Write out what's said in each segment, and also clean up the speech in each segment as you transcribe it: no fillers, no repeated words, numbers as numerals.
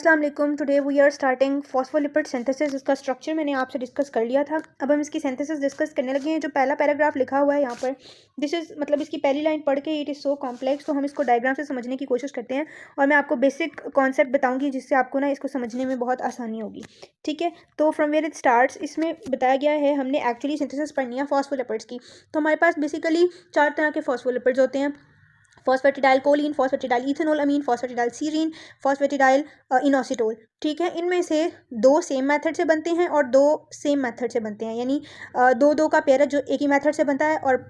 अस्सलाम वालेकुम। Today we are starting phospholipid synthesis. इसका स्ट्रक्चर मैंने आपसे डिस्कस कर लिया था। अब हम इसकी सिंथेसिस डिस्कस करने लगे हैं। जो पहला पैराग्राफ लिखा हुआ है यहाँ पर, दिस इज़ मतलब इसकी पहली लाइन पढ़ के इट इज़ सो कॉम्प्लेक्स, तो हम इसको डायग्राम से समझने की कोशिश करते हैं और मैं आपको बेसिक कॉन्सेप्ट बताऊँगी जिससे आपको ना इसको समझने में बहुत आसानी होगी। ठीक है, तो फ्रॉम वेयर इट स्टार्ट्स, इसमें बताया गया है हमने एक्चुअली सिंथेसिस पढ़नी है फॉस्फोलिपिड्स की। तो हमारे पास बेसिकली 4 तरह के फॉस्फोलिपिड्स होते हैं: फॉस्फेटिडाइल कोलिन, फॉस्फेटिडाइल इथेनॉल अमीन, फॉस्फेटिडाइल सीरीन, फॉस्फेटिडाइल इनोसिटोल। ठीक है, इनमें से 2 सेम मेथड से बनते हैं और 2 सेम मेथड से बनते हैं, यानी 2 का पेयर जो एक ही मेथड से बनता है और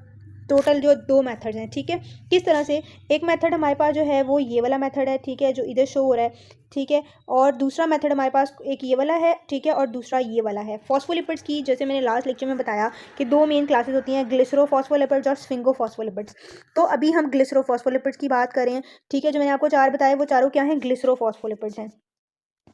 टोटल जो 2 मेथड्स हैं। ठीक है, किस तरह से? एक मेथड हमारे पास जो है वो ये वाला मेथड है, ठीक है, जो इधर शो हो रहा है। ठीक है, और दूसरा मेथड हमारे पास एक ये वाला है, ठीक है, और दूसरा ये वाला है। फॉस्फोलिपिड्स की जैसे मैंने लास्ट लेक्चर में बताया कि 2 मेन क्लासेस होती हैं, ग्लिसरोफॉस्फोलिपिड्स और स्फिंगोफॉस्फोलिपिड्स। तो अभी हम ग्लिसरोफॉस्फोलिपिड्स की बात करें। ठीक है, जो मैंने आपको 4 बताए वो चारों क्या हैं? ग्लिसरोफॉस्फोलिपिड्स हैं।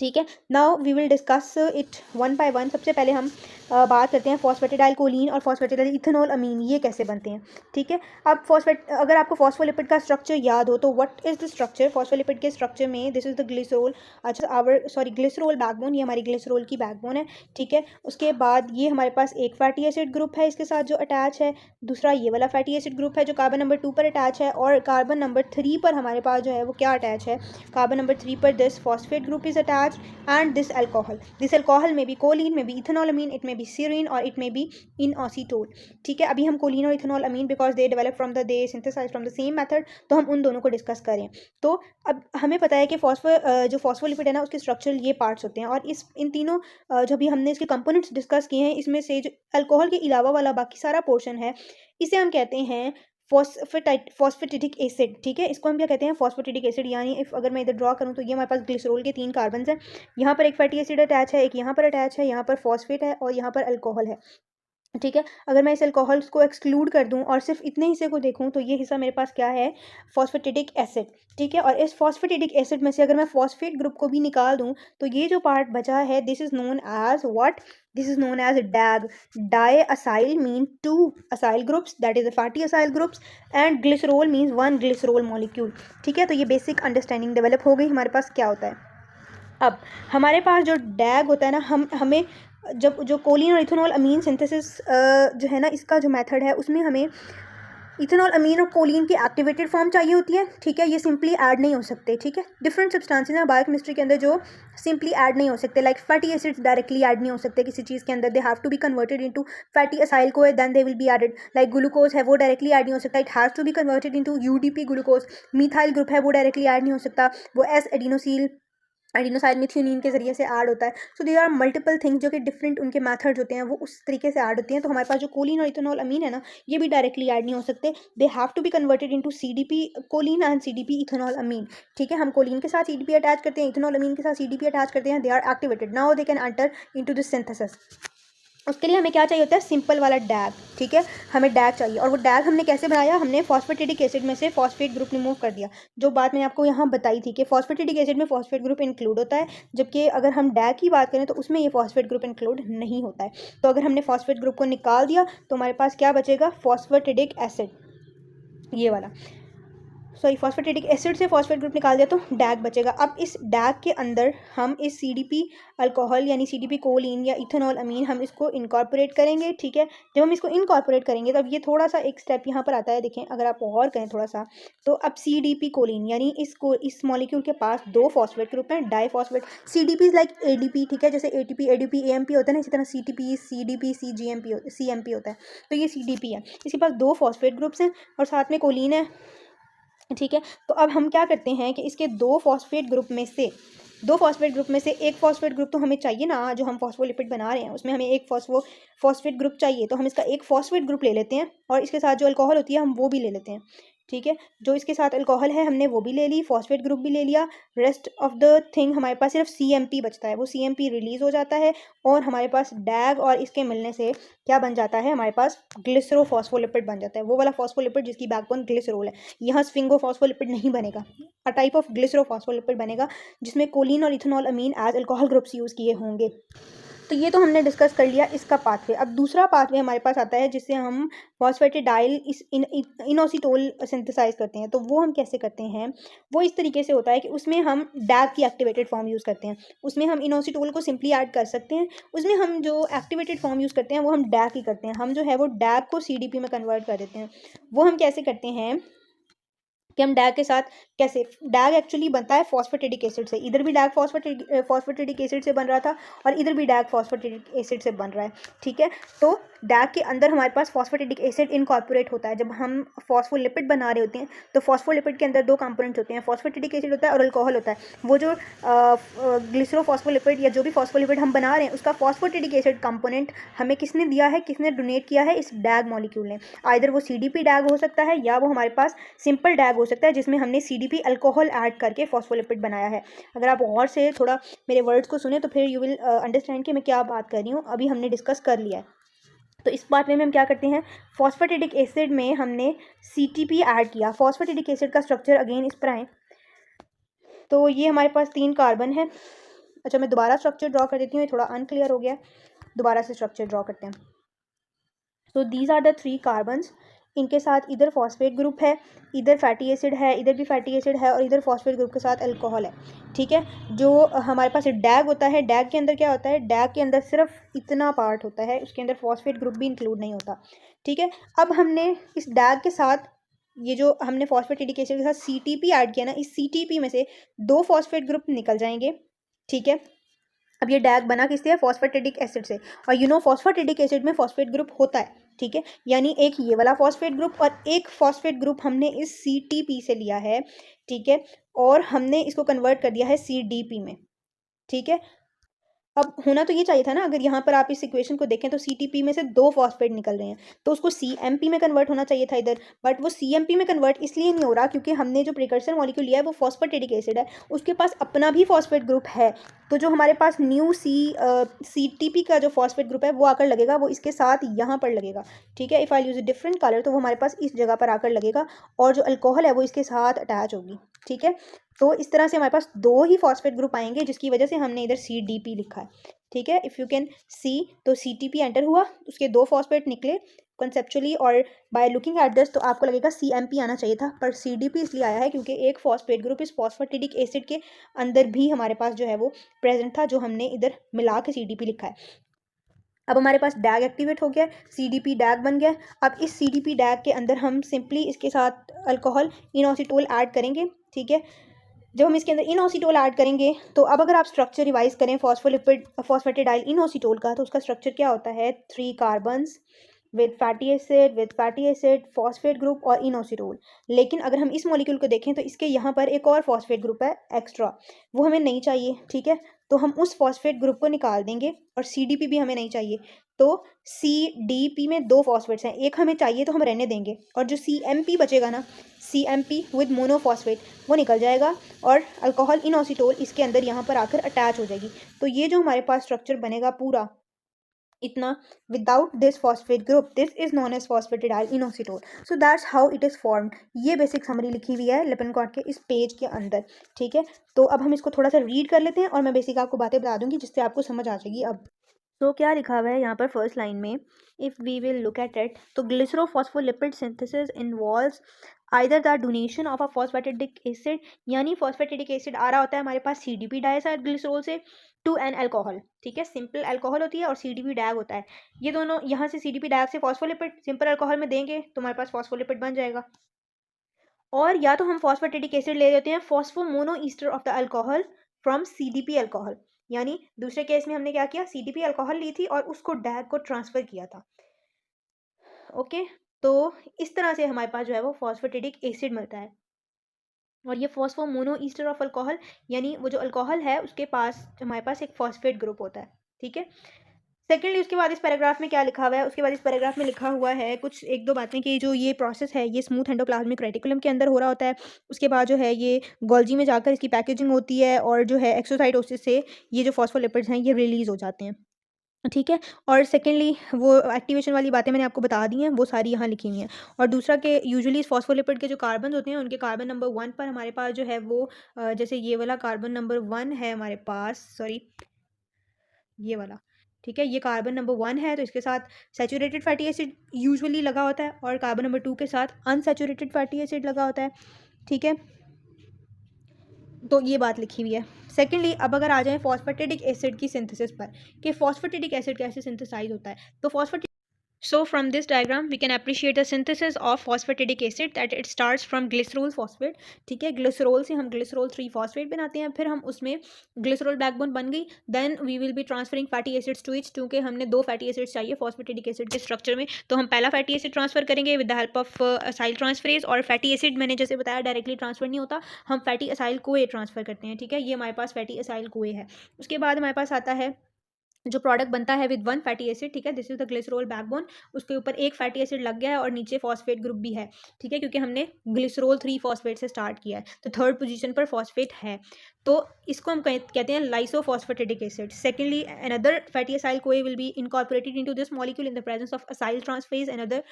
ठीक है, now we will discuss it one by one. सबसे पहले हम बात करते हैं फॉस्फेटिडाइल कोलिन और फॉस्फेटिडाइल इथेनॉल अमीन, ये कैसे बनते हैं। ठीक है, अब अगर आपको फॉस्फोलिपिड का स्ट्रक्चर याद हो तो what is the structure phospholipid के स्ट्रक्चर में? This is the glycerol. अच्छा, ग्लिसरोल बैकबोन, ये हमारी ग्लिसरोल की बैकबोन है। ठीक है, उसके बाद ये हमारे पास एक फैटी एसिड ग्रुप है इसके साथ जो अटैच है, दूसरा ये वाला फैटी एसिड ग्रुप है जो कार्बन नंबर 2 पर अटैच है, और कार्बन नंबर 3 पर हमारे पास जो है वो क्या अटैच है? कार्बन नंबर 3 पर this phosphate group is attach and this alcohol may be choline, may be ethanolamine, it may be serine or it may be inositol. ठीक है, अभी हम choline और ethanolamine because they develop from they synthesize from the same method, तो हम उन दोनों को डिस्कस करें। तो अब हमें पता है कि जो फॉस्फोलिपिड है ना, उसके स्ट्रक्चरल ये पार्ट्स होते हैं, और इन तीनों जो भी हमने इसके कंपोनेंट्स डिस्कस किए हैं, इसमें से जो अल्कोहल के अलावा वाला बाकी सारा पोर्शन है, इसे हम कहते हैं फॉस्फेटिडिक एसिड। ठीक है, इसको हम क्या कहते हैं? Phosphatidic acid. यानी इफ अगर मैं इधर ड्रॉ करूं तो ये हमारे पास ग्लिसरोल के 3 कार्बन हैं, यहाँ पर एक फैटी एसिड अटैच है, एक यहाँ पर अटैच है, यहाँ पर फॉस्फेट है और यहाँ पर अल्कोहल है। ठीक है, अगर मैं इस अल्कोहल को एक्सक्लूड कर दूं और सिर्फ इतने हिस्से को देखूं तो ये हिस्सा मेरे पास क्या है? Phosphatidic acid. ठीक है, और इस फॉस्फेटिडिक एसिड में से अगर मैं फॉस्फेट ग्रुप को भी निकाल दूं तो ये जो पार्ट बचा है, this is known as what? This is known as DAG. Diacyl mean 2 acyl groups, that is the fatty acyl groups, and glycerol means 1 glycerol molecule. ठीक है, तो ये बेसिक अंडरस्टैंडिंग डेवलप हो गई हमारे पास क्या होता है। अब हमारे पास जो डैग होता है ना, हमें जब जो कोलिन और इथेनॉल अमीन सिंथेसिस जो है ना, इसका जो मेथड है उसमें हमें इथेनॉल अमीन और कोलिन की एक्टिवेटेड फॉर्म चाहिए होती है। ठीक है, ये सिंपली ऐड नहीं हो सकते। ठीक है, डिफरेंट सब्सटेंसेस हैं बायोकेमिस्ट्री के अंदर जो सिंपली ऐड नहीं हो सकते, like fatty acids directly add नहीं हो सकते किसी चीज़ के अंदर, they have to be converted into fatty acyl को, then they will be added. Like glucose है, वो डायरेक्टली ऐड नहीं हो सकता, it has to be converted into UDP glucose. Methyl group है, वो डायरेक्टली ऐड नहीं हो सकता, वो एस एडिनोसाइल मिथ्योनिन के जरिए से ऐड होता है। So there are multiple things जो कि डिफरेंट उनके मेथड्स होते हैं, वो उस तरीके से ऐड होती हैं। तो हमारे पास जो कोलिन और इथेनॉल अमीन है ना, ये भी डायरेक्टली ऐड नहीं हो सकते, they have to be converted into CDP choline and CDP ethanolamine. ठीक है, हम कोलिन के साथ सीडीपी अटैच करते हैं, इथेनॉल अमीन के साथ सीडीपी अटैच करते हैं, they are activated, now they can enter into this synthesis. उसके लिए हमें क्या चाहिए होता है? सिंपल वाला डैग। ठीक है, हमें डैग चाहिए, और वो डैग हमने कैसे बनाया? हमने फॉस्फेटिडिक एसिड में से फॉस्फेट ग्रुप रिमूव कर दिया। जो बात मैंने आपको यहाँ बताई थी कि फॉस्फेटिडिक एसिड में फॉस्फेट ग्रुप इंक्लूड होता है, जबकि अगर हम डैग की बात करें तो उसमें ये फॉस्फेट ग्रुप इंक्लूड नहीं होता है। तो अगर हमने फॉस्फेट ग्रुप को निकाल दिया तो हमारे पास क्या बचेगा? फॉस्फेटिडिक एसिड, ये वाला। फॉस्फेटिडिक एसिड से फॉस्फेट ग्रुप निकाल दिया तो डैग बचेगा। अब इस डैग के अंदर हम इस सीडीपी अल्कोहल यानी सीडीपी कोलिन या इथेनॉल अमीन हम इसको इनकॉर्पोरेट करेंगे। ठीक है, जब हम इसको इनकॉर्पोरेट करेंगे तो अब ये थोड़ा सा एक स्टेप यहाँ पर आता है, देखें अगर आप और करें थोड़ा सा, तो अब सीडीपी कोलिन यानी इस मॉलिक्यूल के पास 2 फॉस्फेट ग्रुप हैं, diphosphate. CDP is like ADP. ठीक है, जैसे एटीपी एडीपी एएमपी होता है ना, इसी तरह सीटीपी सीडीपी सीएमपी होता है, तो ये सीडीपी है। इसके पास 2 फॉस्फेट ग्रुप्स हैं और साथ में कोलिन है। ठीक है, तो अब हम क्या करते हैं कि इसके 2 फॉस्फेट ग्रुप में से एक फॉस्फेट ग्रुप तो हमें चाहिए ना, जो हम फॉस्फोलिपिड बना रहे हैं उसमें हमें एक फॉस्फेट ग्रुप चाहिए, तो हम इसका एक फॉस्फेट ग्रुप ले लेते हैं और इसके साथ जो अल्कोहल होती है हम वो भी ले लेते हैं। ठीक है, जो इसके साथ अल्कोहल है हमने वो भी ले ली, फॉस्फेट ग्रुप भी ले लिया, रेस्ट ऑफ द थिंग हमारे पास सिर्फ सीएमपी बचता है, वो सीएमपी रिलीज हो जाता है और हमारे पास डैग और इसके मिलने से क्या बन जाता है? हमारे पास ग्लिसरोफॉस्फोलिपिड बन जाता है, वो वाला फॉस्फोलिपिड जिसकी बैकबोन ग्लिसरोल है। यहाँ स्फिंगोफॉस्फोलिपिड नहीं बनेगा, अ टाइप ऑफ ग्लिसरोफॉस्फोलिपिड बनेगा जिसमें कोलिन और इथेनॉल अमीन एज अल्कोहल ग्रुप्स यूज़ किए होंगे। तो ये तो हमने डिस्कस कर लिया इसका पाथवे। अब दूसरा पाथवे हमारे पास आता है जिससे हम फॉस्फेटिडाइल इस इनोसिटोल सिंथेसाइज करते हैं। तो वो हम कैसे करते हैं, वो इस तरीके से होता है कि उसमें हम डैग की एक्टिवेटेड फॉर्म यूज़ करते हैं। उसमें हम इनोसिटोल को सिंपली ऐड कर सकते हैं। उसमें हम जो एक्टिवेटेड फॉर्म यूज़ करते हैं वो हम डैग की करते हैं। हम जो है वो डैग को CDP में कन्वर्ट कर देते हैं। वो हम कैसे करते हैं कि हम डैग के साथ कैसे, डैग एक्चुअली बनता है फॉस्फेटिडिक एसिड से। इधर भी डैग फॉस्फेटिडिक एसिड से बन रहा था और इधर भी डैग फॉस्फेटिडिक एसिड से बन रहा है, ठीक है। तो डैग के अंदर हमारे पास फॉस्फेटिडिक एसिड इनकॉर्पोरेट होता है। जब हम फॉस्फोलिपिड बना रहे होते हैं तो फॉस्फोलिपिड के अंदर दो कंपोनेंट्स होते हैं, फॉस्फेटिडिक एसिड होता है और अल्कोहल होता है। वो जो ग्लिसरोफॉस्फोलिपिड या जो भी फॉस्फोलिपिड हम बना रहे हैं उसका फॉस्फेटिडिक एसिड कंपोनेंट हमें किसने दिया है, किसने डोनेट किया है, इस डैग मॉलिक्यूल ने। आइदर वो CDP डैग हो सकता है या वो हमारे पास सिंपल डैग हो सकता है जिसमें हमने CDP अल्कोहल ऐड करके फॉस्फोलिपिड बनाया है। अगर आप और से थोड़ा मेरे वर्ड्स को सुने तो फिर यू विल अंडरस्टैंड कि मैं क्या बात कर रही हूँ। अभी हमने डिस्कस कर लिया है। तो इस बात में हम क्या करते हैं, फॉस्फेटिडिक एसिड में हमने CTP ऐड किया। फॉस्फेटिडिक एसिड का स्ट्रक्चर अगेन इस पर आए तो ये हमारे पास 3 कार्बन है। अच्छा, मैं दोबारा स्ट्रक्चर ड्रॉ कर देती हूँ, ये थोड़ा अनक्लियर हो गया, दोबारा से स्ट्रक्चर ड्रॉ करते हैं। तो दीज आर द 3 कार्बन्स। इनके साथ इधर फॉस्फेट ग्रुप है, इधर फैटी एसिड है, इधर भी फैटी एसिड है और इधर फॉस्फेट ग्रुप के साथ अल्कोहल है, ठीक है। जो हमारे पास डैग होता है, डैग के अंदर क्या होता है, डैग के अंदर सिर्फ इतना पार्ट होता है, उसके अंदर फॉस्फेट ग्रुप भी इंक्लूड नहीं होता, ठीक है। अब हमने इस डैग के साथ ये जो हमने फॉस्फेटिडिक एसिड के साथ CTP ऐड किया ना, इस CTP में से 2 फॉस्फेट ग्रुप निकल जाएंगे, ठीक है। अब ये डैग बना किससे है, फॉस्फेटिडिक एसिड से। और फॉस्फेटिडिक एसिड में फॉस्फेट ग्रुप होता है, ठीक है। यानी एक ये वाला फॉस्फेट ग्रुप और एक फॉस्फेट ग्रुप हमने इस CTP से लिया है, ठीक है, और हमने इसको कन्वर्ट कर दिया है CDP में, ठीक है। अब होना तो ये चाहिए था ना, अगर यहाँ पर आप इस इक्वेशन को देखें तो CTP में से 2 फॉस्फेट निकल रहे हैं तो उसको CMP में कन्वर्ट होना चाहिए था इधर, बट वो CMP में कन्वर्ट इसलिए नहीं हो रहा क्योंकि हमने जो प्रिकर्सर मॉलिक्यूल लिया है वो फॉस्फेटिडिक एसिड है, उसके पास अपना भी फॉस्फेट ग्रुप है। तो जो हमारे पास न्यू CTP का जो फॉस्फेट ग्रुप है वो आकर लगेगा, वो इसके साथ यहाँ पर लगेगा, ठीक है। If I use a different colour तो वो हमारे पास इस जगह पर आकर लगेगा और जो अल्कोहल है वो इसके साथ अटैच होगी, ठीक है। तो इस तरह से हमारे पास 2 ही फॉस्फेट ग्रुप आएंगे जिसकी वजह से हमने इधर CDP लिखा है, ठीक है। इफ़ यू कैन सी, तो CTP एंटर हुआ, उसके 2 फॉस्फेट निकले कंसेप्चुअली, और बाय लुकिंग एट दिस तो आपको लगेगा CMP आना चाहिए था, पर CDP इसलिए आया है क्योंकि एक फॉस्फेट ग्रुप इस फॉस्फेटिडिक एसिड के अंदर भी हमारे पास जो है वो प्रेजेंट था, जो हमने इधर मिला के CDP लिखा है। अब हमारे पास डैग एक्टिवेट हो गया, CDP डैग बन गया। अब इस CDP डैग के अंदर हम सिंपली इसके साथ अल्कोहल इनोसिटोल ऐड करेंगे, ठीक है। जब हम इसके अंदर इनोसिटोल ऐड करेंगे तो अब अगर आप स्ट्रक्चर रिवाइज करें फॉस्फेटिडाइल इनोसिटोल का, तो उसका स्ट्रक्चर क्या होता है, 3 carbons with fatty acid phosphate group और इनोसिटोल। लेकिन अगर हम इस मॉलिक्यूल को देखें तो इसके यहाँ पर एक और फॉस्फेट ग्रुप है एक्स्ट्रा, वो हमें नहीं चाहिए, ठीक है। तो हम उस फॉस्फेट ग्रुप को निकाल देंगे और CDP भी हमें नहीं चाहिए। तो CDP में 2 फॉस्फेट्स हैं, एक हमें चाहिए तो हम रहने देंगे, और जो CMP बचेगा ना, CMP विद मोनोफॉस्फेट, वो निकल जाएगा और अल्कोहल इनोसिटोल इसके अंदर यहाँ पर आकर अटैच हो जाएगी। तो ये जो हमारे पास स्ट्रक्चर बनेगा पूरा इतना, without this phosphate group, this is known as phosphatidyl inositol. So that's how it is formed. ये बेसिक समरी लिखी हुई है लिपिनकॉट के इस पेज के अंदर, ठीक है। तो अब हम इसको थोड़ा सा रीड कर लेते हैं और मैं बेसिक आपको बातें बता दूंगी जिससे आपको समझ आ जाएगी। अब तो क्या लिखा हुआ है यहाँ पर फर्स्ट लाइन में, if we will look at it, तो glycerophospholipid synthesis involves either the donation of a phosphatidic acid, यानी फॉस्फेटिडिक एसिड आ रहा होता है हमारे पास CDP डाइसाइड ग्लिसरॉल से टू एन अल्कोहल, ठीक है। सिंपल अल्कोहल होती है और CDP डैग होता है, ये दोनों यहाँ से CDP डैग से फॉस्फोलिपिड सिंपल अल्कोहल में देंगे तो हमारे पास फॉस्फोलिपिड बन जाएगा। और या तो हम फॉस्फेटिडिक एसिड ले लेते हैं phosphomonoester of the alcohol from CDP alcohol, यानी दूसरे केस में हमने क्या किया, CDP अल्कोहल ली थी और उसको डैग को ट्रांसफर किया था, ओके। तो इस तरह से हमारे पास जो है वो फॉस्फेटिडिक एसिड मिलता है। और ये फॉस्फोमोनो ईस्टर ऑफ अल्कोहल, यानी वो जो अल्कोहल है उसके पास हमारे पास एक फॉस्फेट ग्रुप होता है, ठीक है। सेकेंडली उसके बाद इस पैराग्राफ में क्या लिखा हुआ है, उसके बाद इस पैराग्राफ में लिखा हुआ है कुछ एक दो बातें कि जो ये प्रोसेस है ये स्मूथ एंडोप्लाज्मिक रेटिकुलम के अंदर हो रहा होता है। उसके बाद जो है ये गोल्जी में जाकर इसकी पैकेजिंग होती है और जो है एक्सोसाइटोसिस से ये जो फॉस्फोलिपिड्स हैं ये रिलीज हो जाते हैं, ठीक है। और सेकेंडली वो एक्टिवेशन वाली बातें मैंने आपको बता दी हैं, वो सारी यहाँ लिखी हुई हैं। और दूसरा कि यूजुअली इस फॉस्फोलिपिड के जो कार्बन होते हैं उनके कार्बन नंबर 1 पर हमारे पास जो है वो जैसे ये वाला कार्बन नंबर 1 है हमारे पास, सॉरी ये वाला, ठीक है, ये कार्बन नंबर 1 है, तो इसके साथ सैचुरेटेड फैटी एसिड यूजुअली लगा होता है और कार्बन नंबर 2 के साथ अनसैचुरेटेड फैटी एसिड लगा होता है। ठीक है, तो ये बात लिखी हुई है। सेकेंडली, अब अगर आ जाए फॉस्फेटिडिक एसिड की सिंथेसिस पर कि फॉस्फेटिडिक एसिड कैसे सिंथेसाइज होता है, तो So from this diagram we can appreciate the synthesis of phosphatidic acid that it starts from glycerol phosphate। ठीक है, ग्लिसरॉल से हम ग्लिसरॉल 3 फॉस्फेट बनाते हैं, फिर हम उसमें ग्लिसरॉल बैकबोन बन गई, then we will be transferring fatty acids to each, क्योंकि हमने 2 फैटी एसिड्स चाहिए फॉस्फेटिडिक एसिड के स्ट्रक्चर में, तो हम पहला फैटी एसिड ट्रांसफर करेंगे with the help of acyl transferase, और फैटी एसिड मैंने जैसे बताया डायरेक्टली ट्रांसफर नहीं होता, हम फैटी असाइल कोए ट्रांसफर करते हैं। ठीक है, ये हमारे पास फैटी असाइल कोए है। उसके बाद हमारे पास आता है जो प्रोडक्ट बनता है विद 1 फैटी एसिड। ठीक है, this is the glycerol backbone, उसके ऊपर एक फैटी एसिड लग गया है और नीचे फॉस्फेट ग्रुप भी है। ठीक है, क्योंकि हमने ग्लिसरॉल 3 फॉस्फेट से स्टार्ट किया है, तो थर्ड पोजीशन पर फॉस्फेट है, तो इसको हम कहते हैं lysophosphatidic acid. Secondly, another fatty acyl CoA will be incorporated into this molecule in the presence of acyl transferase another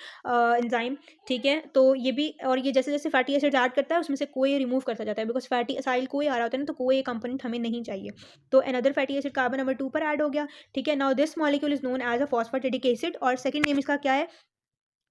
enzyme. ठीक है, तो ये भी, और ये जैसे जैसे फैटी एसिड ऐड करता है उसमें से कोई रिमूव करता जाता है, बिकॉज फैटी असाइल कोई आ रहा होता है ना, तो कोई कंपोनेंट हमें नहीं चाहिए, तो another fatty acid carbon number 2 पर ऐड हो गया। ठीक है, now this molecule is known as a phosphatidic acid, और सेकंड नेम इसका क्या है,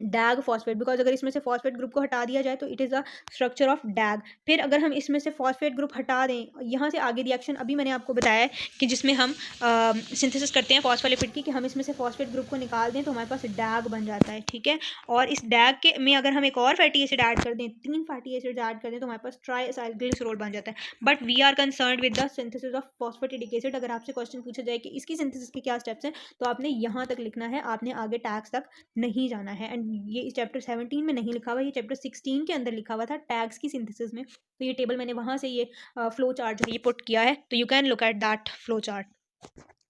डैग फॉस्फेट, बिकॉज अगर इसमें से फॉस्फेट ग्रुप को हटा दिया जाए तो it is a structure of DAG. फिर अगर हम इसमें से फॉस्फेट ग्रुप हटा दें, यहाँ से आगे रिएक्शन अभी मैंने आपको बताया है कि जिसमें हम सिंथेसिस करते हैं फॉस्फोलिपिड की, कि हम इसमें से फॉस्फेट ग्रुप को निकाल दें तो हमारे पास डैग बन जाता है। ठीक है, और इस डैग के में अगर हम एक और फैटी एसिड ऐड कर दें, 3 फैटी एसिड ऐड कर दें, तो हमारे पास ट्राई असाइल ग्लिसरॉल बन जाता है। But we are concern with the synthesis of phosphatidic acid. अगर आपसे क्वेश्चन पूछा जाए कि इसकी सिंथेसिस के क्या स्टेप्स हैं, तो आपने यहाँ तक लिखना है, आपने आगे टैग्स तक नहीं जाना है। एंड ये इस चैप्टर 17 में नहीं लिखा हुआ, ये चैप्टर 16 के अंदर लिखा हुआ था टैग्स की सिंथेसिस में, तो ये टेबल मैंने वहाँ से ये फ्लो चार्ट जो ये पुट किया है, तो you can look at that flow chart.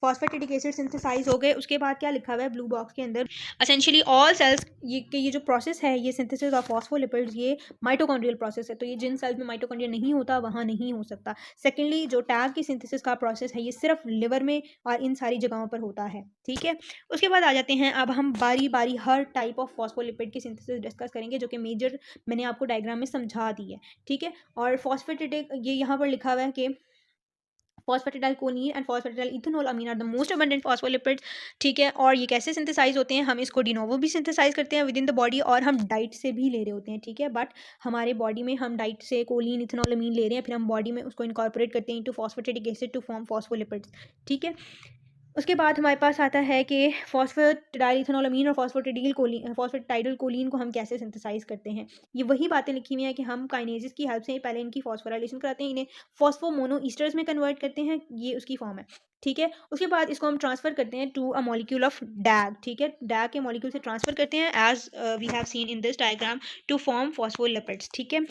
Phosphatidic acid synthesize हो गए, उसके बाद क्या लिखा हुआ है ब्लू बॉक्स के अंदर, एसेंशियली ऑल सेल्स, ये जो प्रोसेस है, ये सिंथेसिस ऑफ फॉस्फोलिपिड्स, ये माइटोकॉन्ड्रियल प्रोसेस है, तो ये जिन सेल्स में माइटोकॉन्ड्रिया नहीं होता वहाँ नहीं हो सकता। सेकेंडली, जो टैग की सिंथेसिस का प्रोसेस है, ये सिर्फ लिवर में और इन सारी जगहों पर होता है। ठीक है, उसके बाद आ जाते हैं, अब हम बारी बारी हर टाइप ऑफ फॉस्फोलिपिड की सिंथेसिस डिस्कस करेंगे, जो कि मेजर मैंने आपको डायग्राम में समझा दी है। ठीक है, और फॉस्फेटिडिक, ये यहाँ पर लिखा हुआ है कि phosphatidylcholine and phosphatidyl amine are the most abundant phospholipids. ठीक है, और ये कैसे सिंथेसाइज होते हैं, हम इसको डिनोवो भी सिंथेसाइज करते हैं विद इन द बॉडी, और हम डाइट से भी ले रहे होते हैं। ठीक है, बट हमारे बॉडी में हम डाइट से कोलीन इथेनॉल अमीन ले रहे हैं, फिर हम बॉडी में उसको इनकॉर्पोरेट करते हैं into phosphatidic acid to form phospholipids. ठीक है, उसके बाद हमारे पास आता है कि फॉस्फेटाइलइथेनॉलमीन और फॉस्फेटाइडल कोलीन को हम कैसे सिंथेसाइज करते हैं। ये वही बातें लिखी हुई हैं कि हम काइनेसिस की हेल्प से पहले इनकी फॉस्फोराइलेशन कराते हैं, इन्हें फॉस्फोमोनोईस्टर्स में कन्वर्ट करते हैं, ये उसकी फॉर्म है। ठीक है, उसके बाद इसको हम ट्रांसफर करते हैं to a molecule of DAG. ठीक है, डैग के मॉलिक्यूल से ट्रांसफर करते हैं as we have seen in this diagram to form phospholipids. ठीक है,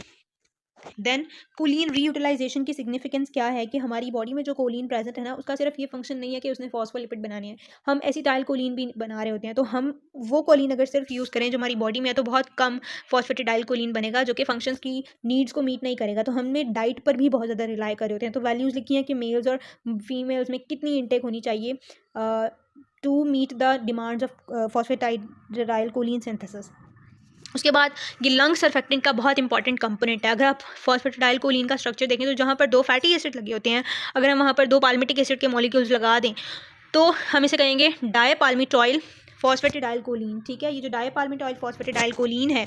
देन कोलिन रीयूटिलाइजेशन की सिग्निफिकेंस क्या है कि हमारी बॉडी में जो कोलिन प्रेजेंट है ना, उसका सिर्फ ये फंक्शन नहीं है कि उसने फॉस्फोलिपिड बनाने हैं, हम एसिटाइल कोलिन भी बना रहे होते हैं, तो हम वो कोलिन अगर सिर्फ यूज़ करें जो हमारी बॉडी में है, तो बहुत कम फॉस्फेटिडाइल कोलिन बनेगा, जो कि फंक्शंस की नीड्स को मीट नहीं करेगा, तो हमने डाइट पर भी बहुत ज़्यादा रिलाई कर रहे होते हैं। तो वैल्यूज़ लिखी हैं कि मेल्स और फीमेल्स में कितनी इंटेक होनी चाहिए to meet the demands of phosphatidylcholine synthesis. उसके बाद ये लंग सर्फेक्टेंट का बहुत इंपॉर्टेंट कंपोनेंट है। अगर आप फॉस्फेटाइल कोलिन का स्ट्रक्चर देखें, तो जहाँ पर 2 फैटी एसिड लगे होते हैं, अगर हम वहाँ पर 2 पाल्मिटिक एसिड के मॉलिक्यूल्स लगा दें, तो हम इसे कहेंगे डायपाल्मिटॉइल फॉस्फेटिडाइल कोलिन। ठीक है, ये जो डायपाल्मिटॉइल फॉस्फेटिडाइल कोलिन है,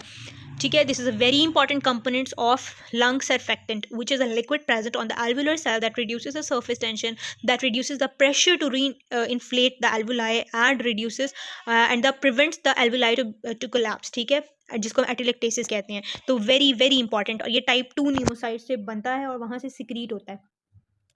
ठीक है, this is a very important components of lung surfactant which is a liquid present on the alveolar cell that reduces the surface tension, that reduces the pressure to inflate the alveoli and reduces and that prevents the alveoli to collapse। ठीक है, जिसको हम एटिलेक्टेसिस कहते हैं, तो very very important, और ये type 2 pneumocyte से बनता है और वहाँ से सिक्रीट होता है।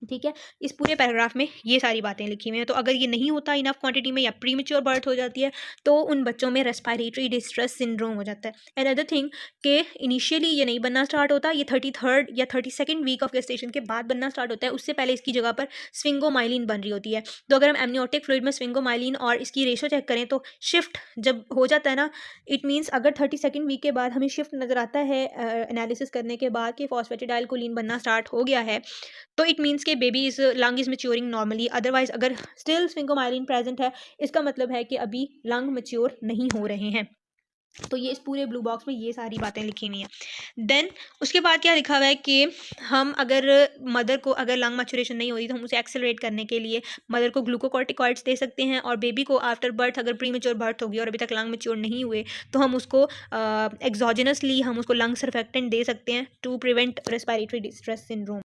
ठीक है, इस पूरे पैराग्राफ में ये सारी बातें लिखी हुई हैं, तो अगर ये नहीं होता इनफ क्वांटिटी में या प्रीमेच्योर बर्थ हो जाती है, तो उन बच्चों में रेस्पिरेटरी डिस्ट्रेस सिंड्रोम हो जाता है। एंड अदर थिंग कि इनिशियली ये नहीं बनना स्टार्ट होता, ये 33rd या 32nd वीक ऑफ गेस्टेशन के बाद बनना स्टार्ट होता है, उससे पहले इसकी जगह पर स्विंगोमाइलिन बन रही होती है। तो अगर हम एमनियोटिक फ्लूइड में स्विंगोमाइलिन और इसकी रेशो चेक करें, तो शिफ्ट जब हो जाता है ना, इट मीन्स अगर 32nd वीक के बाद हमें शिफ्ट नज़र आता है एनालिसिस करने के बाद कि फॉस्फेटिडाइल कोलिन बनना स्टार्ट हो गया है, तो इट मीन्स के baby is lung is maturing normally. Otherwise अगर स्टिल स्विंगोमाइलिन प्रेजेंट है, इसका मतलब है कि अभी लंग मेच्योर नहीं हो रहे हैं। तो ये इस पूरे ब्लू बॉक्स में ये सारी बातें लिखी हुई हैं। देन उसके बाद क्या लिखा हुआ है कि हम अगर मदर को अगर लंग मैचुरेशन नहीं होती तो हम उसे एक्सेलरेट करने के लिए मदर को ग्लूकोकॉर्टिकॉइड्स दे सकते हैं, और बेबी को आफ्टर बर्थ अगर प्रीमेच्योर बर्थ होगी और अभी तक लंग मैच्योर नहीं हुए तो हम उसको एक्सोजेनसली हम उसको लंग सर्फेक्टेंट दे सकते हैं to prevent respiratory distress syndrome.